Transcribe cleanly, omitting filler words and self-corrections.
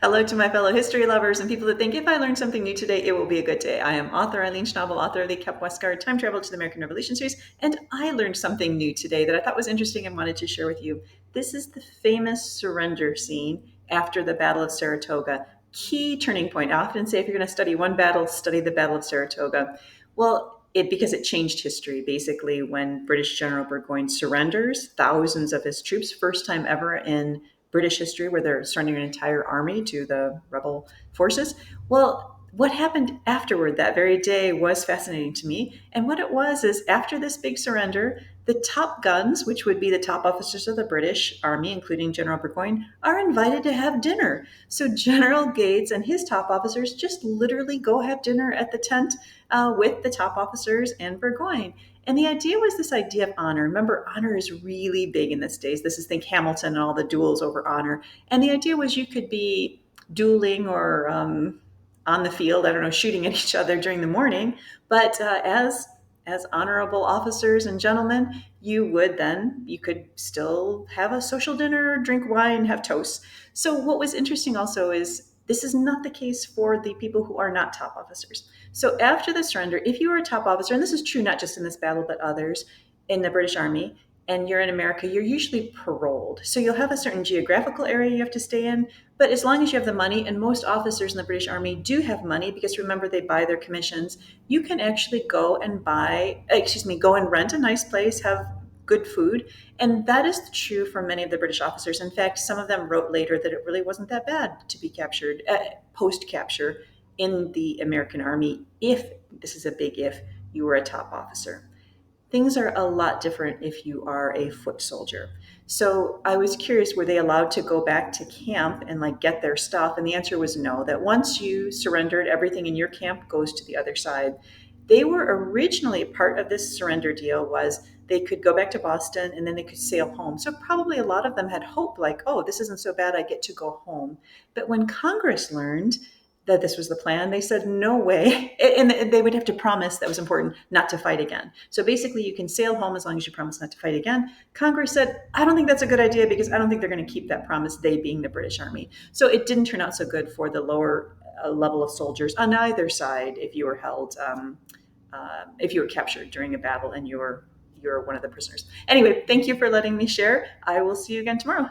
Hello to my fellow history lovers and people that think if I learn something new today, it will be a good day. I am author Eileen Schnabel, author of the Kep Westgard Time Travel to the American Revolution series, and I learned something new today that I thought was interesting and wanted to share with you. This is the famous surrender scene after the Battle of Saratoga. Key turning point. I often say if you're going to study one battle, study the Battle of Saratoga. Well, because it changed history, basically, when British General Burgoyne surrenders thousands of his troops, first time ever in British history where they're surrendering an entire army to the rebel forces. Well, what happened afterward that very day was fascinating to me. And what it was is after this big surrender, the top guns, which would be the top officers of the British Army, including General Burgoyne, are invited to have dinner. So General Gates and his top officers just literally go have dinner at the tent with the top officers and Burgoyne. And the idea was this idea of honor. Remember, honor is really big in this days. This is think Hamilton and all the duels over honor. And the idea was you could be dueling or on the field, I don't know, shooting at each other during the morning, but as honorable officers and gentlemen, you could still have a social dinner, drink wine, have toasts. So what was interesting also is this is not the case for the people who are not top officers. So after the surrender, if you were a top officer, and this is true not just in this battle, but others in the British Army, and you're in America, you're usually paroled. So you'll have a certain geographical area you have to stay in, but as long as you have the money, and most officers in the British Army do have money because remember they buy their commissions, you can actually go and rent a nice place, have good food. And that is true for many of the British officers. In fact, some of them wrote later that it really wasn't that bad to be captured, post capture in the American Army, if this is a big if, you were a top officer. Things are a lot different if you are a foot soldier. So I was curious, were they allowed to go back to camp and like get their stuff? And the answer was no, that once you surrendered, everything in your camp goes to the other side. They were originally part of this surrender deal was they could go back to Boston and then they could sail home. So probably a lot of them had hope like, oh, this isn't so bad, I get to go home. But when Congress learned that this was the plan, they said, no way. And they would have to promise, that was important, not to fight again. So basically, you can sail home as long as you promise not to fight again. Congress said, I don't think that's a good idea because I don't think they're going to keep that promise, they being the British Army. So it didn't turn out so good for the lower level of soldiers on either side if you were held, if you were captured during a battle and you're one of the prisoners. Anyway, thank you for letting me share. I will see you again tomorrow.